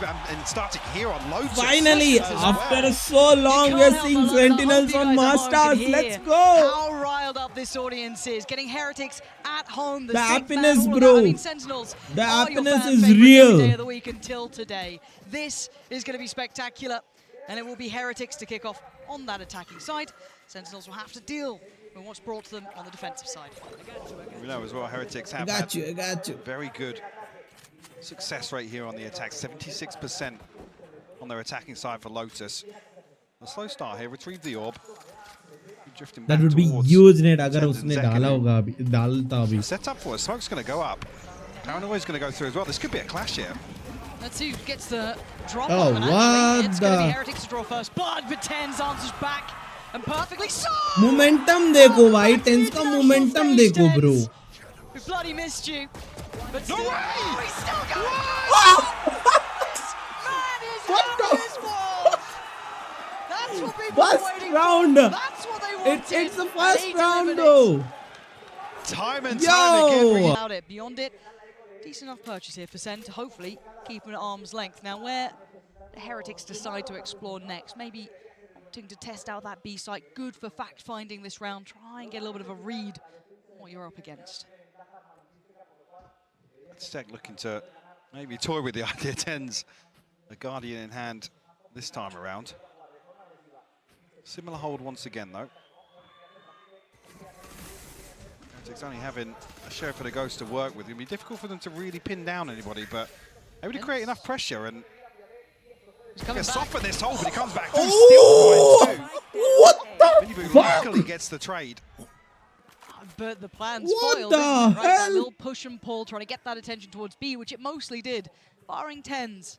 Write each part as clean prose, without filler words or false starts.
And starting here on loads. Finally, after so long, we are seeing Sentinels on Masters. Let's go! How riled up this audience is. Getting Heretics at home. The happiness, bro. I mean, Sentinels. The happiness is every real. day of the week until today. This is going to be spectacular, and it will be Heretics to kick off on that attacking side. Sentinels will have to deal with what's brought to them on the defensive side. We know as well, Heretics have I got you. Very good success rate here on the attack, 76% on their attacking side for Lotus. A slow start here, retrieve the orb. That would be huge net agar usne dala hoga abhi, dalta abhi. Set up for it, smoke's going to go up. Paranoia's going to go through as well. This could be a clash here. Let's see who gets the drop Oh, on. what It's going to be Heretics to draw first blood, but Tens answers back and perfectly so. Momentum dekho bhai, Tens ka momentum dekho bro. We bloody missed you. But No still, way! Oh, he's still going! Man is What out of this world! That's what people First were waiting round. for. That's what they wanted. It's the And first he round delivered though. Time and Yo! time again. Without it. Beyond it, decent enough purchase here for Sen to hopefully keep him at arm's length. Now, where the Heretics decide to explore next, maybe wanting to test out that B site, good for fact-finding this round, try and get a little bit of a read on what you're up against. Stek looking to maybe toy with the idea. Tens, the Guardian in hand this time around. Similar hold once again though. Heretics only having a Sheriff of the Ghost to work with. It'll be difficult for them to really pin down anybody, but able to create enough pressure and soften this hold, but he comes back. Oh! Still points too. What the Minibu fuck? luckily gets the trade. But the plan's What spoiled, the isn't it? Right, that hell? little push and pull, trying to get that attention towards B, which it mostly did, barring Tens,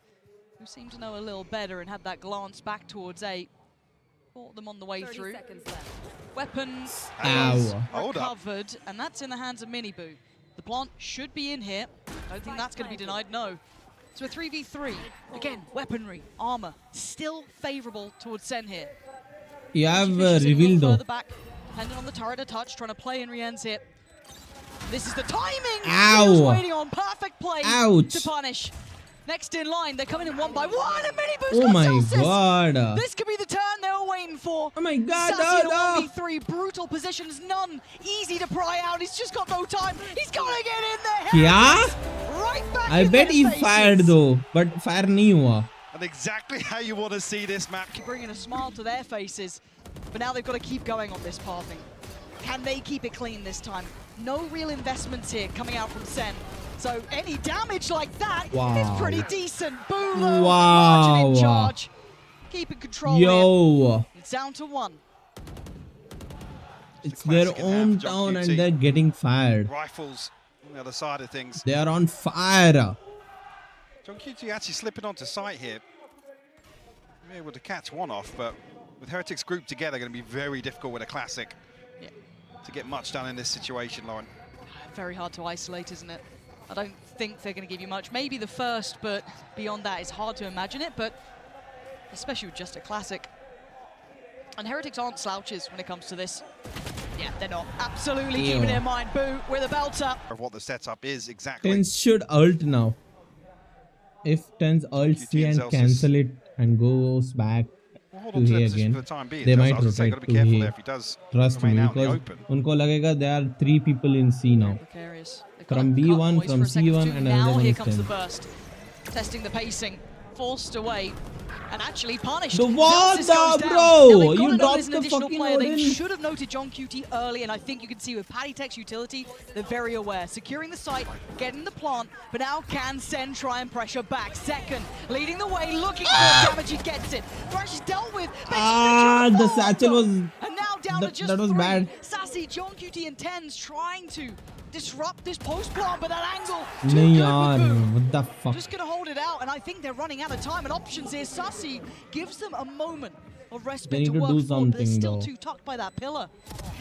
who seemed to know a little better and had that glance back towards A. Caught them on the way through. Weapons is Hold up. recovered, and that's in the hands of Minibu. The plant should be in here. I don't think that's going to be denied, no. So a 3v3. Again, weaponry, armor, still favorable towards Sen here. You have She fishes it a little revealed though. further back, depending on the turret a touch, trying to play in Rien's here. This is the timing! Ow. He was waiting on perfect play Ouch. to punish. Next in line, they're coming in one by one, and Minibu's Oh got my Solstice. god. This could be the turn they were waiting for. Oh my god, Sassy in a no. 1v3, brutal positions, none easy to pry out. He's just got no time. He's got to get in there. Kya? Right back I in bet their he faces. fired though, but fire nahi hua. And exactly how you want to see this map. Bringing a smile to their faces, but now they've got to keep going on this pathing. Can they keep it clean this time? No real investments here coming out from Sen. So any damage like that is pretty decent. Boom! Wow. In charge. Keeping control Yo. here. It's down to one. It's their classic in half, John hometown QT. and they're getting fired. Rifles on the other side of things. They are on fire. John QT actually slipping onto site here. Be able to catch one off, but with Heretics grouped together, going to be very difficult with a classic to get much done in this situation, Lauren. Very hard to isolate, isn't it? I don't think they're going to give you much. Maybe the first, but beyond that, it's hard to imagine it, but especially with just a classic. And Heretics aren't slouches when it comes to this. Yeah, they're not. Absolutely keeping it in mind. Boo with a belter. Of what the setup is exactly. Tens should ult now. If Tens ults here and cancel it and goes back Well, hold to on to here that position again, for the time being. they might I was gonna say, rotate gotta to be careful here. there if he does Trust me, remain out in the because open. unko lagega there are 3 people in C now. Precarious. They've From got to cut B1, noise from for a second C1 too. and Now another one here is comes the 10. burst. Testing the pacing. Forced away. And actually punished. The what Xelsis goes the down. bro? Now, they've gotta You know dropped there's an the additional fucking player. They Odin. should have noted John QT early, and I think you can see with Paddy Tech's utility, they're very aware. Securing the site, getting the plant, but now can Sen try and pressure back. Second, leading the way, looking for damage, he gets it. Thrash is dealt with. The satchel was... And now down to just that was 3. bad. Sassy, John QT and Tens trying to disrupt this post plant, but that angle too Nahi good yaar, with Boo. what the fuck? Just gonna hold it out, and I think they're running out of time and options here. Sassy gives them a moment of They respite need to to work do forward, but they're something, still though. too tucked by that pillar.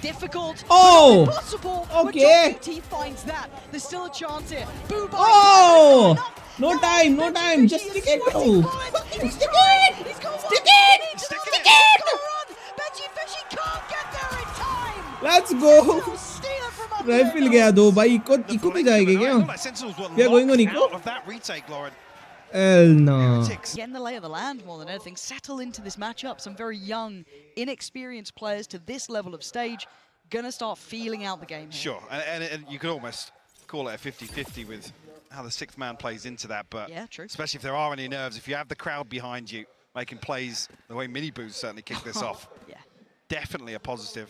Difficult, Oh! but not impossible. Okay. But John QT finds that. There's still a chance here. Boo by Oh! enough. No time, no Benji time. Fishy Just is stick it, sweating bro. bullets. Fucking He's stick trying. it! He's got Stick one. it! He needs Stick another. it! He's gotta run. Benji Fishy can't get there in time. Let's go. Sentinels steal it from under Rifle their गया nose. दो भाई eco eco पे जाएंगे क्या? Sentinels were We are going on locked eco? out of that retake, Lauren. Hell no. Heretics. Getting the lay of the land more than anything. Settle into this matchup. Some very young, inexperienced players to this level of stage. Gonna start feeling out the game here. Sure, and you could almost call it a 50-50 with how the sixth man plays into that, but Yeah, true. especially if there are any nerves, if you have the crowd behind you making plays the way Miniboo's certainly kicked this off. Yeah. Definitely a positive.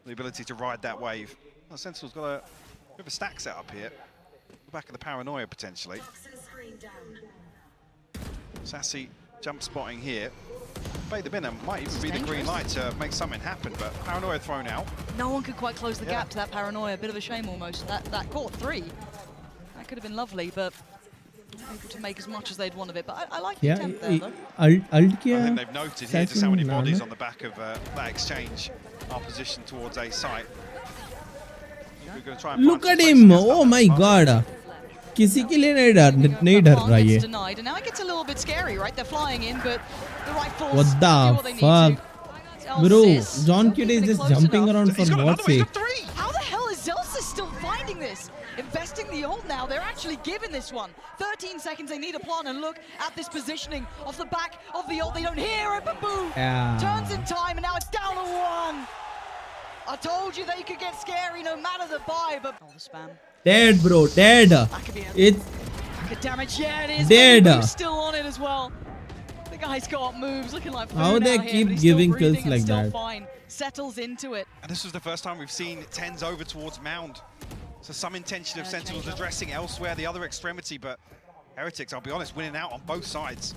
The ability to ride that wave. Well, Sentinel's got a bit of a stack set up here. The back of the paranoia potentially. Sassy jump spotting here. Bait the minimum might even be the green light to make something happen, but paranoia thrown out. No one could quite close the gap to that paranoia. Bit of a shame almost. That caught 3. That could have been lovely, but able to make as much as they'd want of it. But I like the attempt there, though. Ult I kiya think they've noted here just how many bodies on the back of that exchange are positioned towards A site. We're gonna try and Look find at some him. places to Oh stop my the god. किसी के लिए नहीं डर रहा ये. Denied, and now it gets a little bit scary, right? They're flying in, but the rifles What do the what they need fuck? to. Bro, Zelsis, John don't Kidd think is they're just close jumping enough. around for He's got what's another, he's sake. got 3! How the hell is Zelsis still finding this? Investing the ult now, they're actually giving this one. 13 seconds, they need a plan, and look at this positioning off the back of the ult. They don't hear it, but boom! Yeah. Turns in time, and now it's down to 1. I told you they could get scary no matter the buy, but... Oh, the spam. Dead, bro, dead. That could be It's good damage. Yeah, it is. Dead. Miniboo's still on it as well. The guy's got moves, looking like food How they out here, keep but he's giving still breathing kills and like still that. Fine. Settles into it. And this was the first time we've seen Tens over towards Mound. So some intention of Sentinels addressing elsewhere, the other extremity, but Heretics, I'll be honest, winning out on both sides.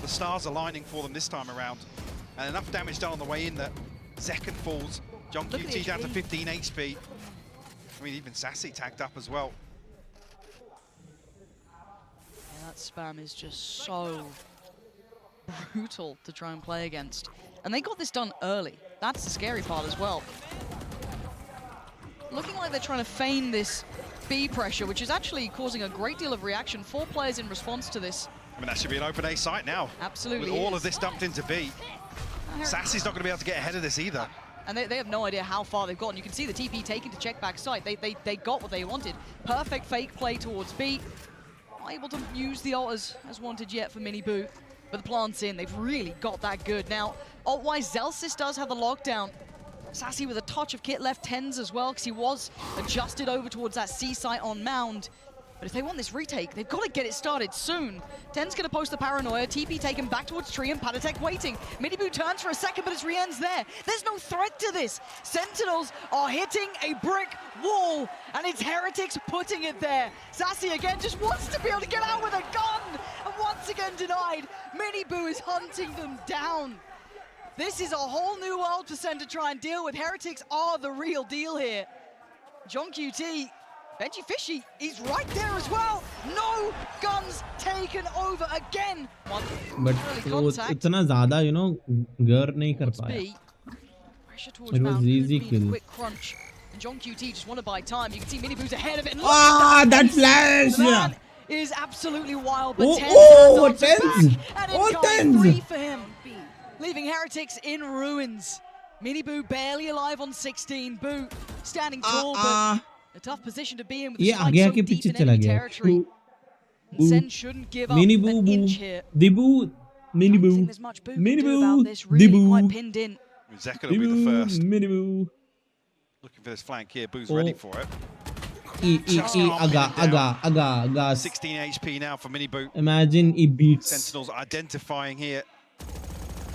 The stars aligning for them this time around. And enough damage done on the way in that Zekken falls. John Look at QT the down to HP. 15 HP. I mean, even Sassy tagged up as well. Yeah, that spam is just so brutal to try and play against. And they got this done early. That's the scary part as well. Looking like they're trying to feign this B pressure, which is actually causing a great deal of reaction. 4 players in response to this. I mean, that should be an open A site now. Absolutely With all is. of this dumped into B. Sassy's not going to be able to get ahead of this either. And they have no idea how far they've gotten. You can see the TP taken to check back site. They got what they wanted. Perfect fake play towards B. Not able to use the ult as wanted yet for Miniboo. But the plant's in. They've really got that good. Now, ult-wise, Zelsis does have the lockdown. Sassy with a touch of kit left, Tens as well, because he was adjusted over towards that C site on Mound. But if they want this retake, they've got to get it started soon. Ten's going to post the paranoia, TP taken back towards Tree, and Patatek waiting. Miniboo turns for a second, but his re-ends there. There's no threat to this. Sentinels are hitting a brick wall, and it's Heretics putting it there. Sassy again just wants to be able to get out with a gun, and once again denied. Miniboo is hunting them down. This is a whole new world for Sen to try and deal with. Heretics are the real deal here. John QT, Benji Fishy, he's right there as well. No guns taken over again. but वो इतना ज़्यादा गर नहीं कर पाया. Pressure towards It was Mound, easy could be a kill. quick crunch. And John QT just want to buy time. You can see Miniboo's ahead of it. And look Ah, at that pace. flash! The man is absolutely wild, but Oh, 10 oh, hands onto Tens! back, and Oh, incoming Tens! 3 for him. Leaving Heretics in ruins. Miniboo barely alive on 16. Boo standing tall, but a tough position to be in with the ये spike आगे so आके deep पीछे in चला enemy गया. territory. And Sen shouldn't give up Miniboo, an inch boo, here. Diboo, I don't think Miniboo, there's much Boo can do about Miniboo, this. Really quite Diboo, pinned in. Zekken will be the first. Miniboo. Looking for this flank here. Boo's ready for it. Aga. 16 HP now for Miniboo. Imagine he beats. Sentinels identifying here.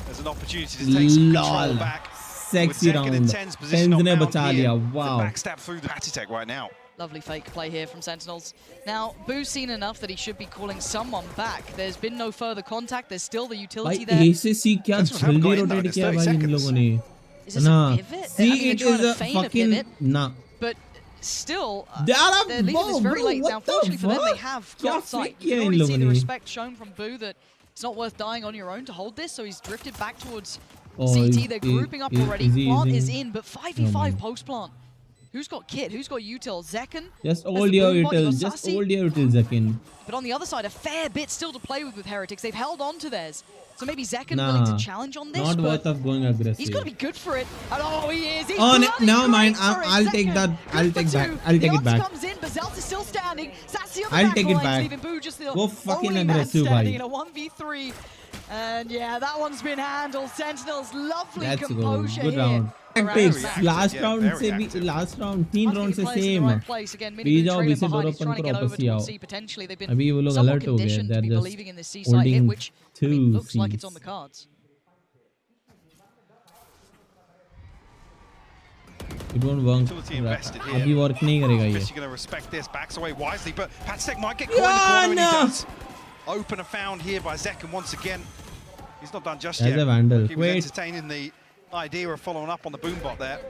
There's an opportunity to take some control back. Sexy With Zekken round. and Tens position on ने Mound बचा here. लिया. Wow. The backstab through the Patatek right now. Lovely fake play here from Sentinels. Now, Boo's seen enough that he should be calling someone back. There's been no further contact. There's still the utility भाई there. A से C क्या Sentinels haven't जल्दी got in though, rotate there's किया 30 भाई इन seconds. लोगों ने. Is this Nah. a pivot? See, I mean, it they're trying is to a feign a fucking pivot, nah. but still, They are they're leaving this very bro, late. Now, what the fortunately for them, they fuck? have क्या got sight. fake You किया can in already see लोगों the ने? respect shown from Boo that it's not worth dying on your own to hold this, so he's drifted back towards Oh, CT. They're grouping up already. easy, Plant easy. is in, but 5v5 man. post-plant. Who's got kit? Who's got util? Zekken? Just Has hold the your boom bot, you util. got Just Sassy. hold your util, Zekken. But on the other side, a fair bit still to play with Heretics. They've held on to theirs. So maybe Zekken Nah, willing to challenge on this, not but worth of going aggressive. he's got to be good for it. And oh, he is. He's Oh, bloody never mind. great for it. I'll take Zekken, that. good I'll for take back. 2. I'll take the it back. comes in, but Zelt is still standing. Sassy Sassy on the I'll back take it lines, back. leaving Boo just the Go fucking only man aggressive, standing bhai. in a 1v3. And yeah, that one's been handled. Sentinels, lovely Let's go. composure Good here. round. Around Tactics. Sassy. Last yeah, round very से भी active. last round 3 I think round the से players in the same. right place. Again, बी Miniboo जाओ trailing बी से behind. डोर He's trying to अपन get को over वापस ही आओ. towards C potentially. They've been अभी वो लोग somewhat alert हो गए. conditioned to They're be just believing in this C site hit, holding which I mean, 2 looks like it's Cs. on the cards. It won't work. Utility invested here. अभी work नहीं करेगा ये. Fishy going to respect this, backs away wisely, but Patsek might get caught in the corner, and he does. Open and found here by Zekken once again. He's not done just There's yet. a vandal. He was Wait. entertaining the idea of following up on the boom bot there.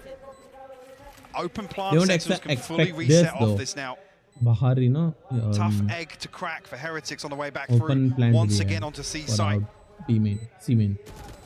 Open They plant don't Sentinels can fully expect reset this, off though. this now. बाहर ही ना. Tough egg to crack for Heretics on the way back Open through. plant Once भी है again onto C for side. out B main, C main.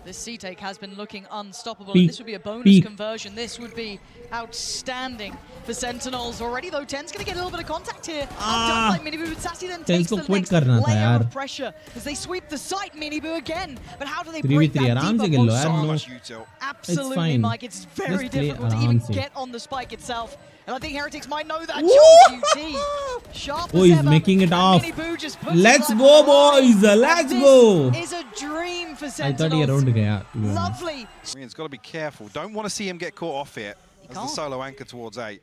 This C-take has been looking unstoppable, Peak. and this would be a bonus Peak. conversion. This would be outstanding for Sentinels. Already, though, Ten's going to get a little bit of contact here. Undone by Miniboo, but Sassy then takes को the quit next करना था layer यार. of pressure as they sweep the site. Miniboo again, but how do they 3v3 break that आराम से deep खेल लो up यार. So on No. much util. Absolutely, fine. Mike. It's very Just play difficult to even आराम से. get on the spike itself. And I think Heretics might know that. Woo! John QT, sharp Oh, as he's ever, making it and off. Miniboo just puts Let's it go, like boys. and Let's this go. is a dream for I thought Sentinels. he around गया. to be honest. Lovely. Rian's got to be careful. Don't want to see him get caught off here. He As the can't. solo anchor towards A.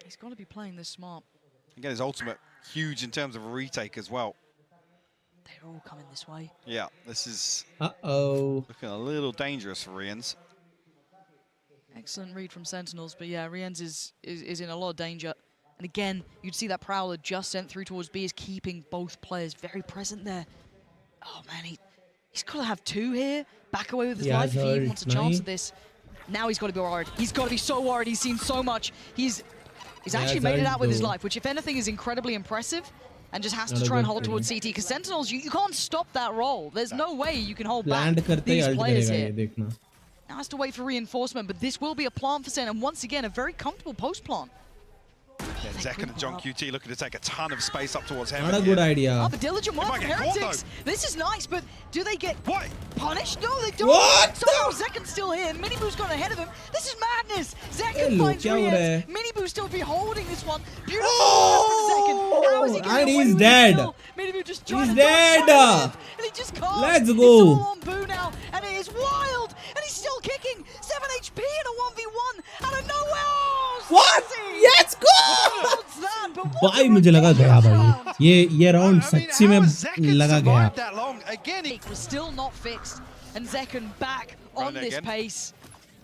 He's got to be playing this smart. Again, his ultimate huge in terms of a retake as well. They're all coming this way. Yeah, this is Uh-oh. looking a little dangerous for Rian's. Excellent read from Sentinels, but yeah, Rienz is in a lot of danger. And again, you'd see that Prowler just sent through towards B is keeping both players very present there. Oh man, he's got to have 2 here. Back away with his Yeah, life if he even wants a chance nice. at this. Now he's got to be worried. He's got to be so worried. He's seen so much. He's Yeah, actually made it out with his though. life, which if anything is incredibly impressive. And just has Not to a try and good hold feeling. towards CT, because Sentinels, you can't stop that roll. There's no way you can hold back Land करते ही these ult players करेगा here. ये देखना. Now has to wait for reinforcement, but this will be a plant for Sen, and once again, a very comfortable post plant. Yeah, Zekken and John QT looking to take a ton of space up towards Not heaven. a good here. idea. Oh, the diligent work might from get caught, Heretics. This is nice, but do they get What? punished? No, they don't. What Somehow Zekken's still here. Miniboo's gone ahead of him. This is madness. Zekken Hello, finds क्या हो रहा है? Rienz. Miniboo still be holding this one. Beautiful Oh! from Zekken. How is he getting And away he's with it dead. still? Miniboo just trying He's to dodge, trying to dead. live, and he just can't. Let's It's go. all on Boo now, and it is wild. And he's still kicking. 7 HP in a 1v1 out of nowhere. Oh, What? Sassy! Let's go! What's that? But what भाई a मुझे लगा गया ridiculous भाई. round. ये round सच्ची में how has Zekken लगा गया. survived that long? Again, he Was still not fixed, and Zekken back Run on it this again. pace.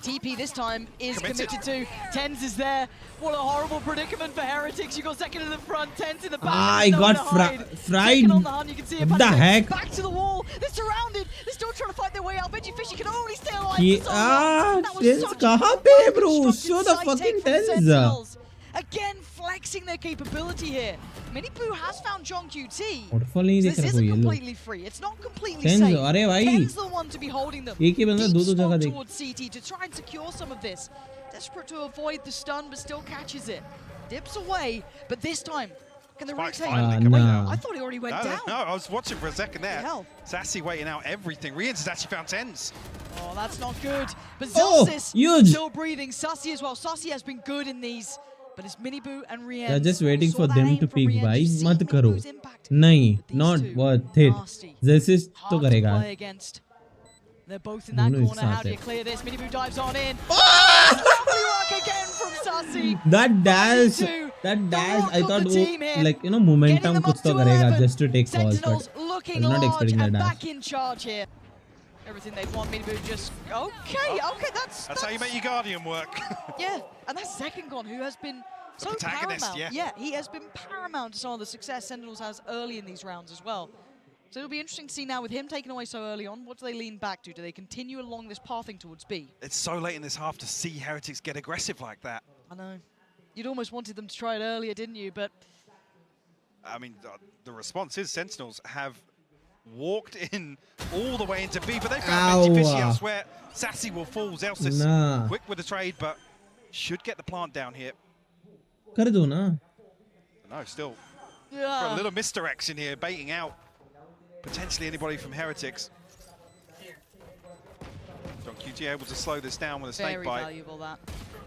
TP this time is Committed. committed to. Tens is there. What a horrible predicament for Heretics. You got Zekken in the front, Tens in the back. I There's got nowhere to hide. fried. Zekken on the hunt. You can see it. What the Patrick heck? Back to the wall. They're surrounded. They're still trying to fight their way out. Veggie Fishy can only stay alive He- for so long. That was Tens such कहाँ a पे bro? well-constructed Show the side fucking take from Tens. Sentinels. Again, flexing their capability here. Miniboo has found John QT. Waterfall नहीं So देख this रहा isn't कोई ये लोग. completely free. It's not completely Tens, safe. अरे भाई. Ken's the one to be holding them. एक ही बंदा Deep दो-दो जगह smoke देख. towards CT to try and secure some of this. Desperate to avoid the stun, but still catches it. Dips away, but this time, can the Spike's rotate? finally coming Wait, out. I thought he already went down. No, I was watching for a second there. hell? Sassy waiting out everything. Rian's has actually found Tens. Oh, that's not good. But Oh, Zelsis huge. still breathing. Sassy as well. Sassy has been good in these, but it's Miniboo and Rian. They're just waiting Saw for that them aim to from pick Rian. भाई. You see मत करो. Miniboo's impact. नहीं, But these not two, worth it. nasty. This is तो Hard to करेगा. play against. They're both in that दोनों एक corner. How साथ do you है. clear this? Miniboo dives on in. Lovely work again from Sassy. That dash, Two. that The dash, rock I of thought the team here. वो like you know Getting momentum them कुछ up तो to करेगा 11. just to take calls, Sentinels but looking I was not large expecting and that dash. back in charge here. Everything they want. Miniboo just okay. That's That's how you make your Guardian work. yeah, and that's second gone, who has been so protagonist, paramount. yeah. He has been paramount to some of the success Sentinels has early in these rounds as well. So it'll be interesting to see now with him taken away so early on, what do they lean back to? Do they continue along this pathing towards B? It's so late in this half to see Heretics get aggressive like that. I know. You'd almost wanted them to try it earlier, didn't you? But I mean, the response is Sentinels have walked in all the way into B, but they found Veggie Fishy Ow. elsewhere. Sassy will fall. Zelsis Nah. quick with the trade, but should get the plant down here. कर दो ना. No, still got a little misdirection here, baiting out potentially anybody from Heretics. John QT able to slow this down with a snake very bite. valuable that.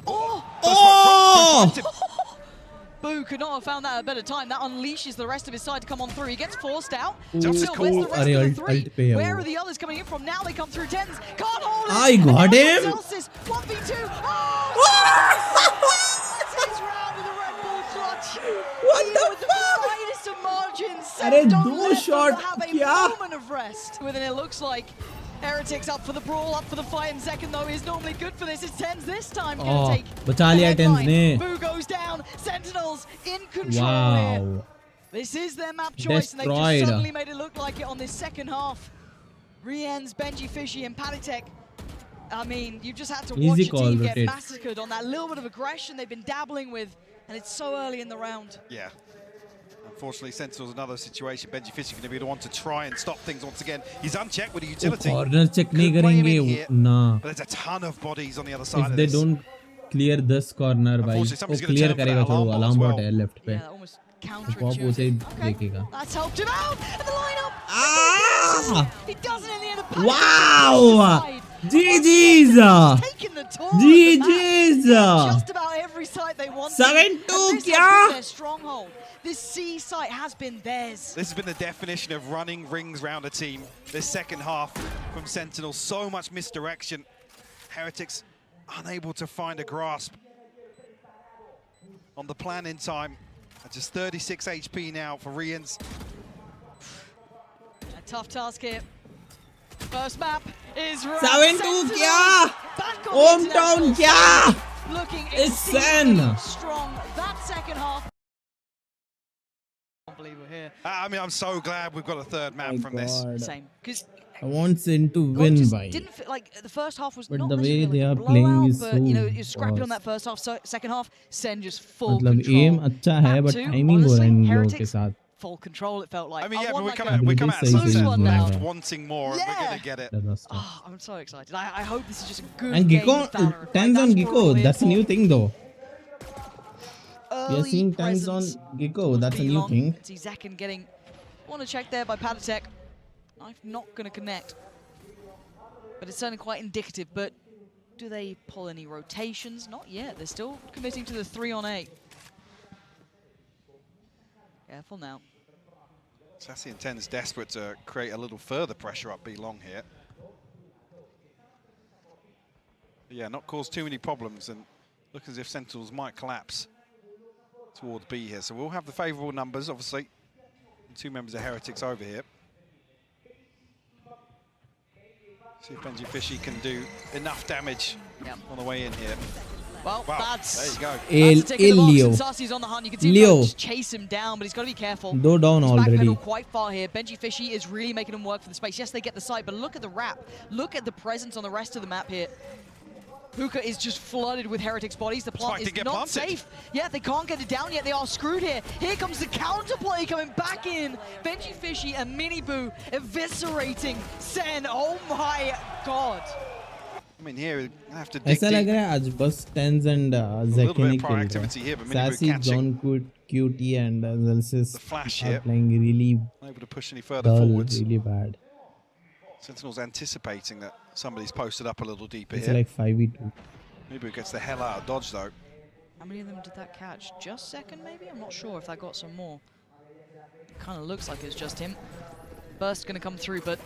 Oh! Oh! Boo could not have found that at a better time. That unleashes the rest of his side to come on through. He gets forced out. Still, where's the rest of the three? Where are the others coming in from? Now they come through tens. Can't hold it. I got him. 1v2. Oh! His round with a Red Bull clutch. What the fuck? Finest of margins. Arey, Don't do let them shot. have a Kya? moment of rest. Within it looks like Heretics up for the brawl, up for the fight, and second though is normally good for this. It's tens this time. Gonna take बचा लिया tens ने. Boo goes down. Sentinels in control here. Wow. This is their map choice, and they've just suddenly made it look like it on this second half. Rien's, Benji Fishy, and Paditek. I mean, you just had to watch your team get massacred on that little bit of aggression they've been dabbling with, and it's so early in the round. Yeah. Unfortunately, Sentinels another situation. Benji Fisher going to be the one to try and stop things once again. He's unchecked with a utility. Corner check नहीं करेंगे ना. But there's a ton of bodies on the other side If of they this. don't clear this corner, भाई, वो clear करेगा थोड़ा alarm bot है left पे. Yeah, that almost counterintuitive. Okay, that's helped him out. And the lineup. Ah! He does it in the end. Wow! GG's! Taking the tour. GG's! Just about every site they want. 7-2 क्या? Their stronghold. This C site has been theirs. This has been the definition of running rings round a team. This second half from Sentinels, so much misdirection. Heretics unable to find a grasp on the plan in time. At just 36 HP now for Rians. A tough task here. First map is 7-2 क्या? Hometown क्या? Looking SEN strong. That second half. I can't believe we're here. I mean, I'm so glad we've got a third map from this. Same, because I want SEN to win, by. Didn't feel like the first half was But not the way necessarily they like are a playing blowout, is but so you know, you're scrapping on fast. that first half. So second half, Sen just full मतलब control. aim अच्छा है, but Map two, timing हो रहा है इन लोगों के Heretics, साथ. full control. It felt like. I mean, yeah, but we come a out close sunset one left now. wanting more, and we're going to get it. Oh, I'm so excited. I hope this is just a good And game Gecko, of Valorant. tens on Gecko, that's a new thing though. We are Early seeing tens on presence Gecko, was that's a new Belong. thing. See Zekin getting want to check there by Paditek. Knife not going to connect. But it's certainly quite indicative. But do they pull any rotations? Not yet. They're still committing to the 3-on-8. Careful now. Sassy and Ten's desperate to create a little further pressure up B long here. But yeah, not cause too many problems, and look as if Sentinels might collapse towards B here. So we'll have the favourable numbers, obviously. Two members of Heretics over here. See if Benji Fishy can do enough damage on the way in here. Well, that's there you go. Leo. Sassy's on the hunt. You can see Leo. just chase him down, but he's got to be careful. Go down He's already. backpedal quite far here. Benji Fishy is really making them work for the space. Yes, they get the site, but look at the wrap. Look at the presence on the rest of the map here. Hookah is just flooded with Heretics bodies. The plant is not safe. Yeah, they can't get it down yet. They are screwed here. Here comes the counterplay coming back in. Benji Fishy and Miniboo eviscerating Sen. Oh my god. I mean, here we have to dig ऐसा लग deep. रहा है आज बस tens and Zekin ही खेल रहे हैं. Sassy, John, QT and Zelsis are playing really Able to push any further dull, forwards. really bad. Sentinels anticipating that somebody's posted up a little deeper It's here. like 5v2. Maybe gets the hell out of dodge though. How many of them did that catch? Just second, maybe? I'm not sure if that got some more. Kind of looks like it's just him. Burst going to come through, but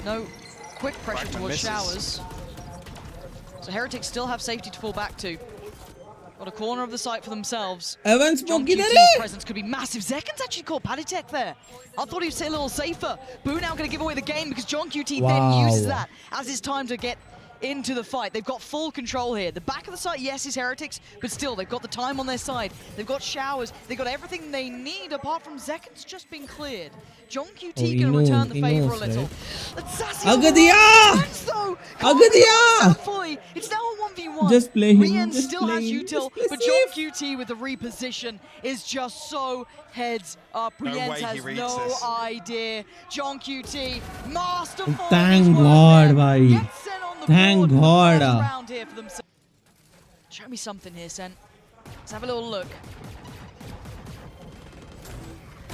no quick pressure towards Showers. So Heretics still have safety to fall back to. Got a corner of the site for themselves. Evans John QT's presence could be massive. Zekin's actually caught Paditek there. I thought he'd stay a little safer. Boo now going to give away the game because John QT then uses that as his time to get into the fight. They've got full control here. The back of the site, yes, is Heretics, but still, they've got the time on their side. They've got Showers. They've got everything they need apart from Zekin's just been cleared. John QT going to return the favor a little. Agadia! It's now a 1v1. Just play him. Rien Just still play has him. util, Just but play John safe. QT with the reposition is just so heads up. No Rien way he has reads no this. idea. John QT, masterful. Thank God, bhai. Gets Sen on the Thank board for the God. first round here for themselves. Show me something here, Sen. Let's have a little look.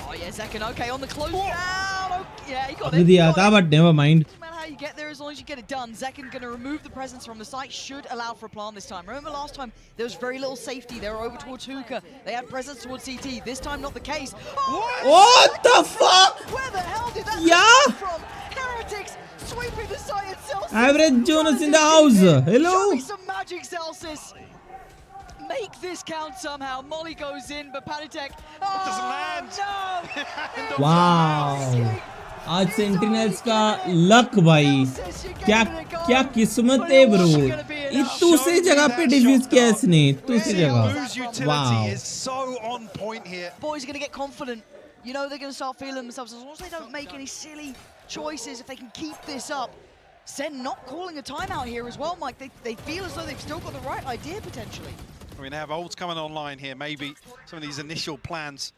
Oh yeah, Zekin. Okay, on the close down. Okay, yeah, he got it. Agadia, but never mind. Doesn't matter how you get there as long as you get it done. Zekken going to remove the presence from the site, should allow for a plant this time. Remember last time, there was very little safety. They were over towards Hookah. They had presence towards CT. This time, not the case. What the fuck? Where the hell did that Yeah. come from? Heretics sweeping the site itself. Average Jonas in the house. Hello. Show me some magic, Celsius. Make this count somehow. Molly goes in, but Panitek doesn't land. No. Wow. आज sentinels का luck भाई, क्या क्या किस्मत है bro. दूसरी जगह पे डिफ्यूज किया इसने, दूसरी जगह। Wow. Boys are going to get confident. You know they're going to start feeling themselves. As long as they don't make any silly choices, if they can keep this up. SEN not calling a timeout here as well, Mike. They feel as though they've still got the right idea potentially. I mean, they have ults coming online here. Maybe some of these initial plans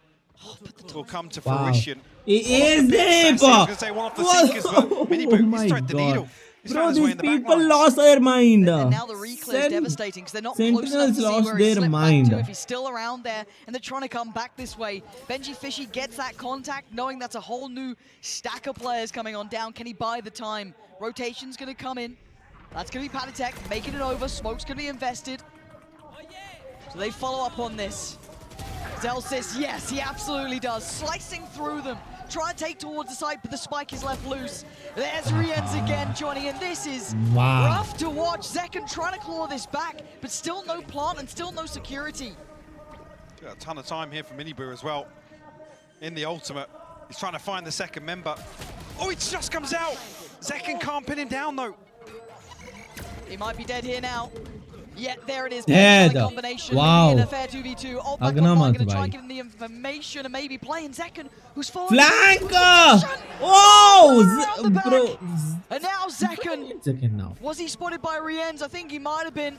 will come to fruition. It is there, oh my god. Bro, these people lost their mind. And now the reclaim is devastating because they're not close enough to see where their he's mind. back to if he's still around there, and they're trying to come back this way. Benji Fishy gets that contact, knowing that's a whole new stack of players coming on down. Can he buy the time? Rotation's going to come in. That's going to be Panitek making it over. Smoke's going to be invested. So they follow up on this. Zelsis, yes, he absolutely does. Slicing through them. Try and take towards the side, but the spike is left loose. There's Rienz again joining in. This is rough to watch. Zekken trying to claw this back, but still no plant and still no security. Got a ton of time here for Miniboo as well. In the ultimate, he's trying to find the second member. Oh, it just comes out. Zekken can't pin him down though. He might be dead here now. Yeah, there it is. Dead. Combination. Wow. In a fair 2v2. Oh, back online, going to try and give him the information and maybe playing Zekken, who's falling. Flank! Oh! Bro. And now Zekken. Now. Was he spotted by Rienz? I think he might have been.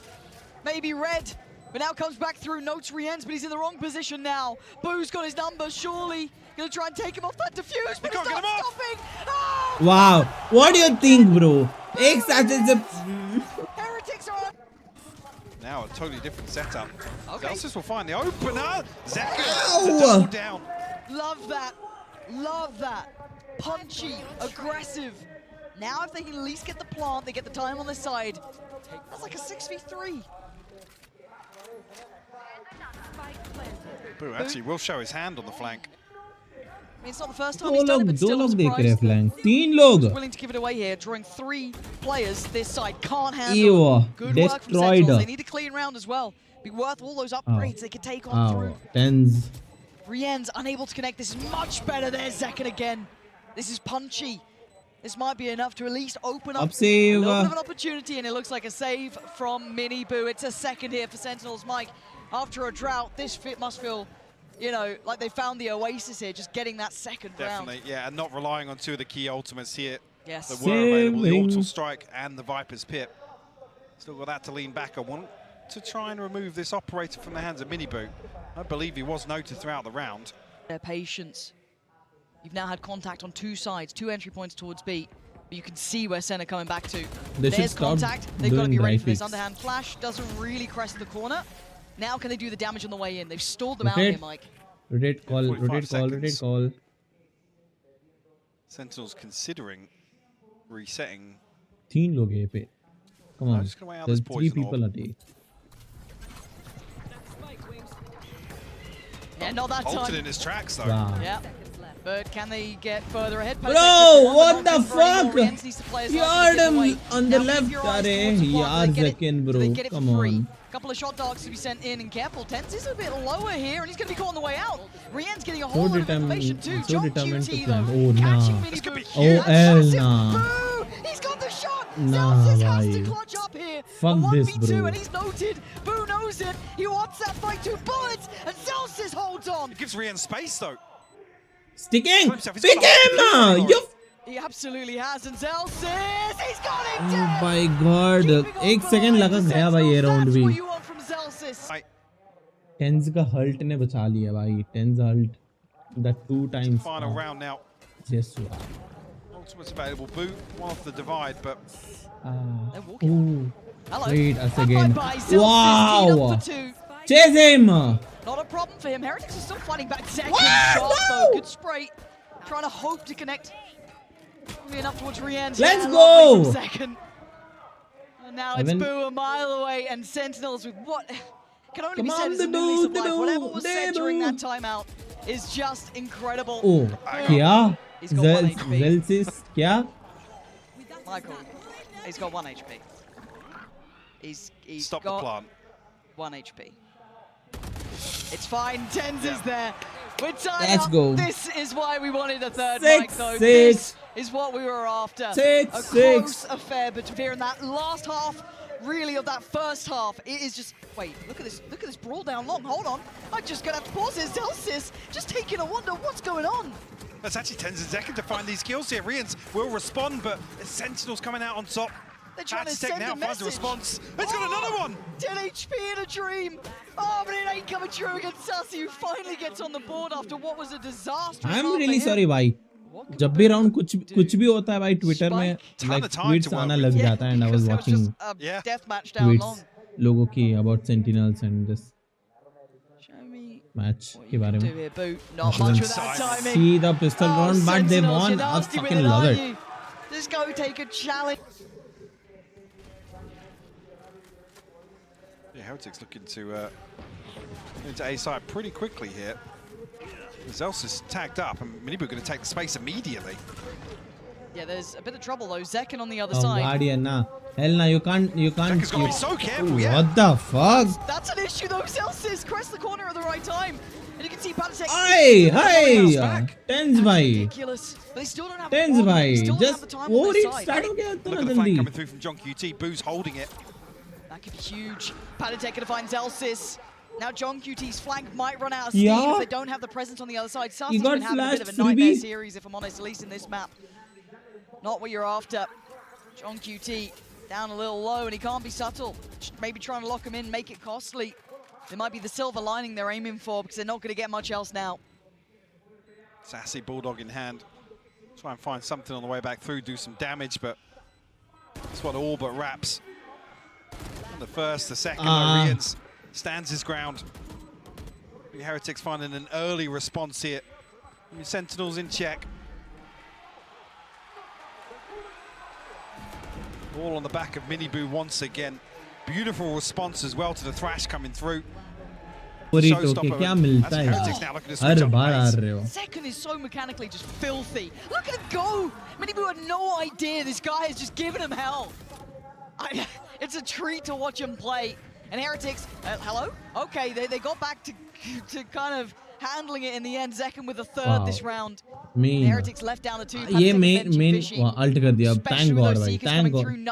Maybe red. But now comes back through, notes Rienz, but he's in the wrong position now. Boo's got his number, surely. Gonna try and take him off that defuse, but it's not stopping. Oh! Wow. What do you think, bro? Heretics are on. Now a totally different setup. Okay. Zelsis will find the opener. Zekken to double down. Love that. Love that. Punchy, aggressive. Now if they can at least get the plant, they get the time on their side. That's like a 6v3. Boo actually will show his hand on the flank. I mean, it's not the first time he's done it, but still willing to give it away here, drawing 3 players this side. Can't handle. Good work from Sentinels. They need a clean round as well. Be worth all those upgrades they could take on through. Tens. Rienz unable to connect. This is much better. There's Zekken again. This is punchy. This might be enough to at least open up a little bit of an opportunity, and it looks like a save from Miniboo. It's a second here for Sentinels. Mike, after a drought, this must feel, you know, like they found the oasis here, just getting that second round. Definitely, yeah, and not relying on 2 of the key ultimates here. Yes. That were available, the Orbital Strike and the Viper's Pit. Still got that to lean back on. Want to try and remove this operator from the hands of Miniboo. I believe he was noted throughout the round. Their patience. You've now had contact on 2 sides, 2 entry points towards B. But you can see where SEN are coming back to. There's contact. They've got to be ready for this. Underhand flash doesn't really crest the corner. Now can they do the damage on the way in? They've stalled them out here, Mike. Rotate call, rotate call. Sentinels considering resetting. 3 log hai pe. Come on. There's 3 people at A. Yeah, not that time. Halted in his tracks though. Wow. Yeah. But can they get further ahead? Bro, what the fuck? You heard him on the left. Yaar Zekken, bro. Come on. Couple of shot dogs to be sent in, and careful, Tense is a bit lower here, and he's going to be caught on the way out. Rien's getting a whole lot of information too. John QT though, catching Miniboo. Nah. He's got the shot. Nah, Celsius has to clutch up here. Fuck this, bro. And he's noted. Boo knows it. He wants that fight. 2 bullets, and Celsius holds on. It gives Rien space though. Sticking! Stick him! He absolutely has, and Zelsis, he's got him down! Oh my god, 1 second लगा गया भाई ये round भी. Tens का halt ने बचा लिया भाई. Tens halt the 2 times. Final round now. Yes. Ultimate's available. Boo, one off the divide, but. Ooh. Wait a second. Wow! Chase him! Not a problem for him. Heretics is still fighting back. Second shot though. Good spray. Trying to hope to connect. moving up towards Rien's. Let's go! Second. And now it's Boo a mile away, and Sentinels with what can only be said is a new lease of life. Whatever was said during that timeout is just incredible. Oh, kya? Zelsis, kya? Michael, he's got 1 HP. He's Stop got the plant. 1 HP. It's fine. Tens is there. We're tied Let's up. go. This is why we wanted a third 6-6. mic, though. This is what we were after. 6-6. A close affair between that last half, really, of that first half. It is just, wait, look at this brawl down long. Hold on. I'm just going to have to pause this. Zelsis just taking a wonder what's going on. That's actually Tenzin second to find these kills here. Rians will respond, but the Sentinels coming out on top. They're trying to send now a finds a message. response. It's got another one. 10 HP in a dream. Oh, but it ain't coming true against Sassy, who finally gets on the board after what was a disaster. I'm really sorry भाई. जब भी round कुछ भी होता है भाई Twitter में like tweets आना लग जाता है, and I was watching tweets लोगों की about Sentinels and this match के बारे में. Not much with that timing. See the pistol round, but they won. I fucking love it. Just go take a challenge. Yeah, Heretics looking to into A side pretty quickly here. Zelsis is tagged up, and Minibu going to take the space immediately. Yeah, there's a bit of trouble though. Zekken on the other Oh, side. Guardian, nah. Hell nah, you can't. Zekken's got to be so careful, yeah. What the fuck? That's an issue though. Zelsis crest the corner at the right time. And you can see Panatek. Hey! Tens bhai. Ridiculous. But they still don't have Tens bhai. Just over it start ho gaya Look at the flank coming through from John QT. Boo's holding it. That could be huge. Panatek gonna find Zelsis. Now John QT's flank might run out of steam if they don't have the presence on the other side. Sassy's been having a bit of a nightmare series, if I'm honest, at least in this map. Not what you're after. John QT down a little low, and he can't be subtle. Maybe trying to lock him in, make it costly. There might be the silver lining they're aiming for, because they're not going to get much else now. Sassy Bulldog in hand. Try and find something on the way back through, do some damage, but that's what all but wraps. On the first, the second, Rians stands his ground. The Heretics finding an early response here. Sentinels in check. All on the back of Minibu once again. Beautiful response as well to the thrash coming through. क्या मिलता है? Second is so mechanically just filthy. Look at him go! Minibu had no idea this guy is just giving him hell. It's a treat to watch him play. And Heretics, hello? Okay, they got back to kind of handling it in the end. Zekken with a third this round. Heretics left down the 2. ये main ult कर दिया. Thank God भाई.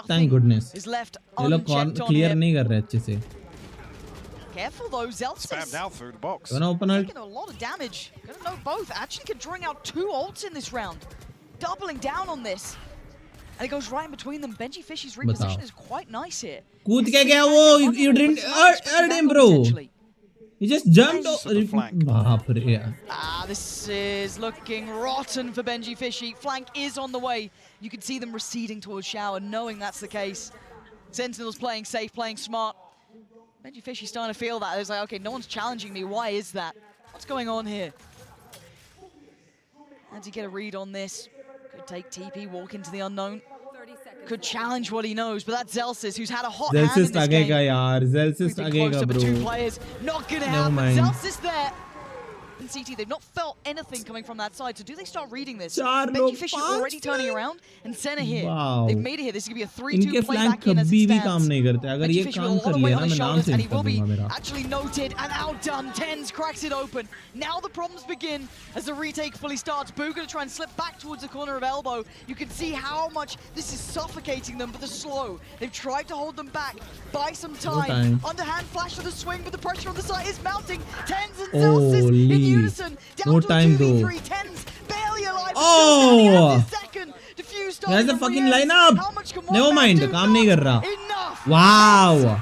Thank goodness. Is left ये लोग clear नहीं कर रहे अच्छे से. Careful though, Zelsis. Spammed out through the box. Taking a lot of damage. Gonna know both. Actually drawing out 2 ults in this round. Doubling down on this. And it goes right in between them. Benji Fishy's reposition is quite nice here. कूद के गया वो. You didn't hurt him, bro. He just jumped over. This is looking rotten for Benji Fishy. Flank is on the way. You can see them receding towards Shower, knowing that's the case. Sentinels playing safe, playing smart. Benji Fishy's starting to feel that. It's like, okay, no one's challenging me. Why is that? What's going on here? How do you get a read on this? Could take TP, walk into the unknown. Could challenge what he knows, but that's Zelsis, who's had a hot hand in this game. Zelsis agega, bro. 2 players, not gonna happen. Zelsis there. And CT, they've not felt anything coming from that side, so do they start reading this? Benji Fishy already turning around, and Senna here. Wow. They've made it here. This is gonna be a 3-2 play back in as it stands. Benji Fishy with a lot of weight on his shoulders, and he will be actually noted and outdone. Tens cracks it open. Now the problems begin as the retake fully starts. Boo gonna try and slip back towards the corner of elbow. You can see how much this is suffocating them, but they're slow. They've tried to hold them back. Buy some time. Underhand flash for the swing, but the pressure on the side is mounting. Tens and Zelsis in unison. Down to 2v3. Tens barely alive. Oh! There's the fucking lineup. Never mind, काम नहीं कर रहा. Wow.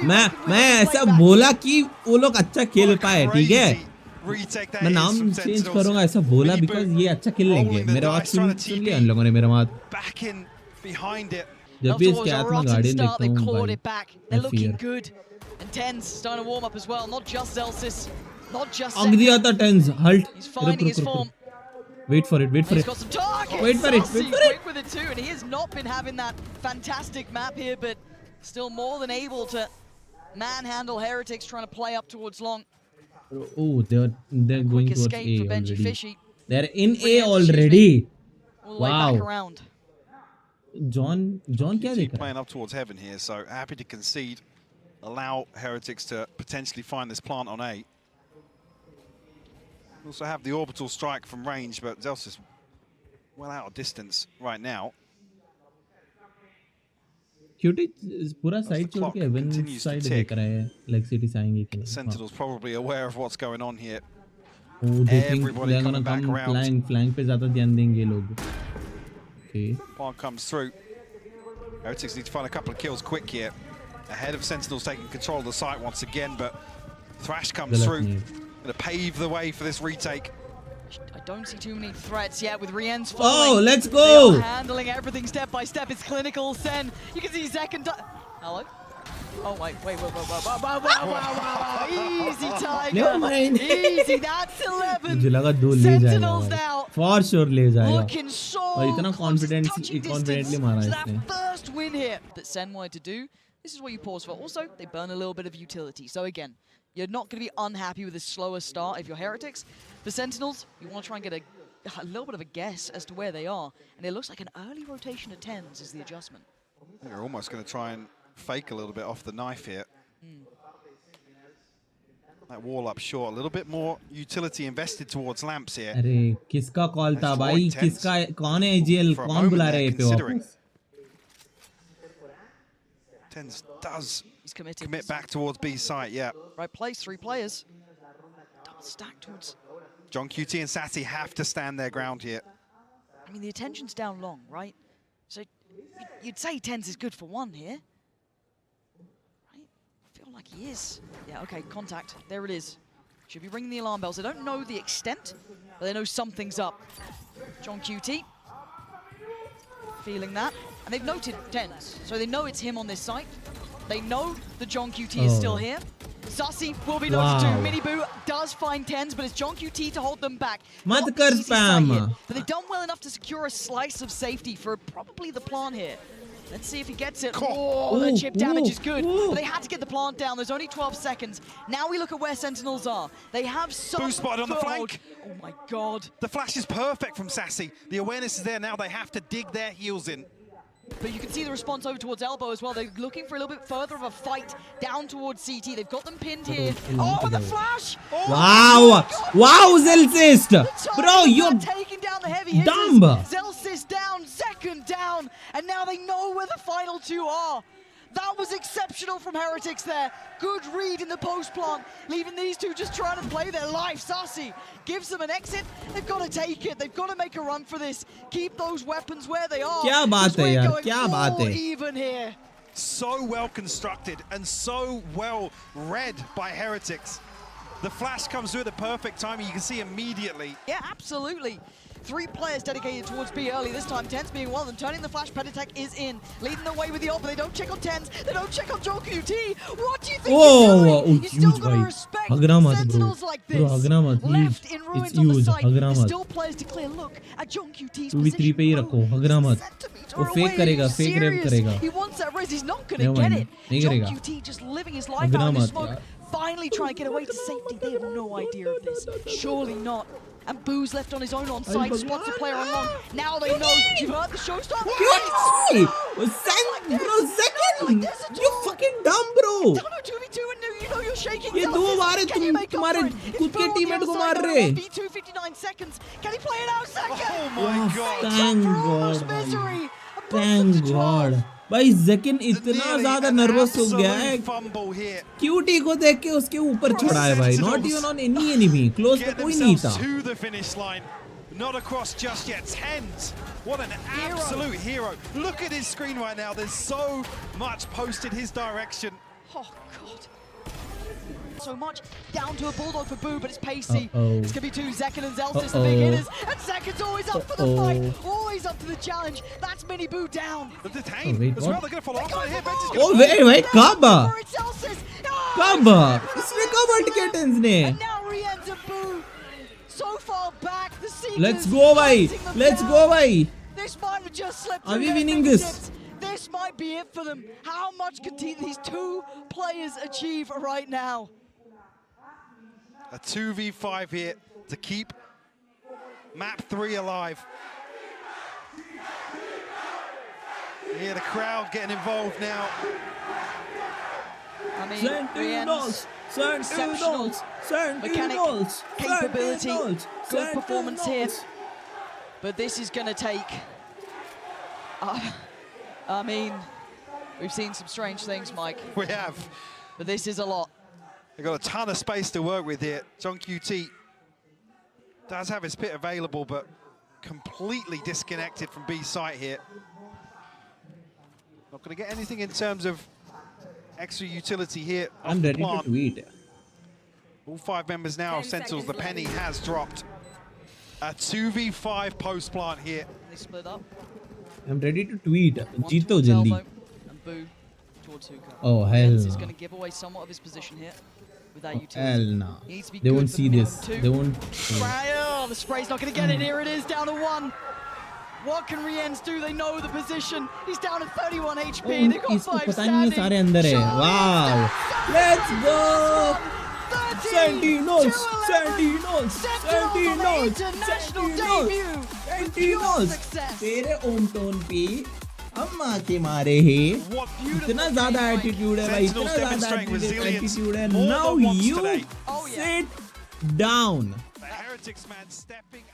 मैं ऐसा बोला कि वो लोग अच्छा खेल पाए, ठीक है? मैं नाम चेंज करूँगा ऐसा बोला because ये अच्छा खेल लेंगे. मेरा बात सुन लिया इन लोगों ने मेरा बात. जब भी इसके हाथ में गार्डियन देखता हूँ भाई. They're looking good. And Tens starting to warm up as well. Not just Zelsis. Not just दिया था Tens. Halt. He's finding his form. Wait for it. Wait for He's it. got some targets. Wait for it. Sassy Wait for it. quick with it too, and he has not been having that fantastic map here, but still more than able to manhandle Heretics trying to play up towards long. Oh, they're going Quick towards escape A for Benji already. Fishy. They're in A Re-ends, excuse me. already. All the way back Wow. around. John क्या देख रहा है? Playing up towards heaven here, so happy to concede. Allow Heretics to potentially find this plant on A. Also have the orbital strike from range, but Zels is well out of distance right now. क्यूटी पूरा As साइड the छोड़ clock के हेवन continues to साइड tick. देख रहा है लाइक सिटी से आएंगे कि नहीं. Sentinels probably aware of what's going on here. Oh, they think Everybody they're gonna coming back come around. flank पे ज़्यादा ध्यान देंगे ये लोग. Okay. Plant comes through. Heretics need to find a couple of kills quick here. Ahead of Sentinels taking control of the site once again, but Thrash comes गलत through. नहीं. Going to pave the way for this retake. I don't see too many threats yet with Rien's Oh, following. let's They go. are handling everything step by step. It's clinical. Sen, you can see Zek and hello. Oh wait. Easy Tiger. Never mind. Easy. That's 11. मुझे लगा 2 ले Sentinels जाएगा. now. For sure ले जाएगा. Looking so और इतना close, touching confidently distance मारा to इसने. that first win here that Sen wanted to do. This is what you pause for. Also, they burn a little bit of utility. So again, you're not going to be unhappy with a slower start if you're Heretics. For Sentinels, you want to try and get a little bit of a guess as to where they are. And it looks like an early rotation of 10s is the adjustment. They're almost going to try and fake a little bit off the knife here. That wall up short, a little bit more utility invested towards lamps here. अरे किसका call था Let's भाई? avoid tens किसका कौन है AGL? for a कौन moment बुला there, रहे पे considering. वापस? Tens does He's committed. commit back towards B site, yeah. Right place, 3 players. Double stack towards... John QT and Sati have to stand their ground here. I mean, the attention's down long, right? So you'd say 10s is good for 1 here. Right? I feel like he is. Yeah, okay, contact. There it is. Should be ringing the alarm bells. They don't know the extent, but they know something's up. John QT. Feeling that. And they've noted 10s, so they know it's him on this site. They know the John QT is still here. Sussy will be noted too. Miniboo does find 10s, but it's John QT to hold them back. मत Not कर easy sight here, spam. but they've done well enough to secure a slice of safety for probably the plant here. Let's see if he gets it. Oh, the chip damage is good. But they had to get the plant down. There's only 12 seconds. Now we look at where Sentinels are. They have some Boo spotted on the foothold. flank. Oh my god. The flash is perfect from Sassy. The awareness is there now. They have to dig their heels in. But you can see the response over towards Elbow as well. They're looking for a little bit further of a fight down towards CT. They've got them pinned here. Oh, with the flash! Wow! Wow, Zelsist! Bro, you're taking down the heavy hitters. dumb. Zelsist down, second down, and now they know where the final 2 are. That was exceptional from Heretics there. Good read in the post plant, leaving these 2 just trying to play their life. Sassy gives them an exit. They've got to take it. They've got to make a run for this. Keep those weapons where they are. क्या बात है यार? क्या बात है? Even here. So well constructed and so well read by Heretics. The flash comes through at the perfect timing. You can see immediately. Yeah, absolutely. 3 players dedicated towards B early this time, 10s being one of them. Turning the flash, Peditech is in. Leading the way with the ult, but they don't check on 10s. They don't check on Joe QT. What do you think you're doing? You still gotta respect Sentinels like this. Left in ruins on the site. There's still players to clear. Look at John QT's position. पे ही रखो, हगरा मत. वो fake करेगा, fake rev करेगा. He wants that res, he's not gonna get it. John QT just living his life out in the smoke. Finally trying to get away to safety. They have no idea of this. Surely not. And Boo's left on his own on site, spots a player on long. Now they know. You've heard the show start. Bro, second! You fucking dumb, bro! 2v2 and you know you're shaking. ये 2 बार है तुम्हारे खुद के teammate को मार रहे. V2, 59 seconds. Can he play it out second? Oh my god. Thank God, भाई. Thank God. भाई ज़किन इतना ज़्यादा नर्वस हो गया है. QT को देख के उसके ऊपर चढ़ा है भाई. Not even on any enemy. Close पे कोई नहीं था. To the finish line. Not across just yet. 10s. What an absolute hero. Look at his screen right now. There's so much posted his direction. Oh god. So much down to a bulldog for Boo, but it's pacey. It's gonna be 2 Zekin and Zelsis, the big hitters, and Zekin's always up for the fight, always up to the challenge. That's Mini Boo down. The detain as well. They're gonna follow up right here. Oh wait, कब? कब? इसने कब अटके tense ने? And now re-ends of Boo. so far back. The Seekers Let's go, bhai. hunting them Let's down. go, bhai. This might have just slipped Are through we their winning this? fingertips. This might be it for them. How much could these two players achieve right now? A 2v5 here to keep map 3 alive. Yeah, the crowd getting involved now. I mean, Sentinels, Sentinels, Sentinels, capability, Sentinels, good performance here. Sentinels. But this is going to take... I mean, we've seen some strange things, Mike. We have. But this is a lot. They've got a ton of space to work with here. John QT does have his pit available, but completely disconnected from B site here. Not going to get anything in terms of extra utility here. I'm ready to tweet. All 5 members now of Sentinels. The penny has dropped. A 2v5 post plant here. They split up. I'm ready to tweet. One Jeeto towards jaldi. elbow and Boo towards Hookah. Oh hell Hence is no. going to give away somewhat of his position here with that Oh, utility. hell no. He needs to be They good won't for see minimum this. 2. They won't. Oh, the spray's not going to get it. Here it is, down to 1. What can Riens do? They know the position. He's down to 31 HP. They've got इसको 5 पता नहीं है standing. सारे अंदर है. Wow. Let's go. 13, Sentinels, 2-11. Sentinels, Sentinels on Sentinels, international Sentinels, debut with pure Sentinels. success. तेरे home town पे अम्मा के मारे है. What beautiful इतना ज़्यादा teamwork. एटीट्यूड है भाई. Sentinels इतना ज़्यादा demonstrating resilience एटीट्यूड है. more Now than once you today. Oh, yeah. sit down. The Heretics man stepping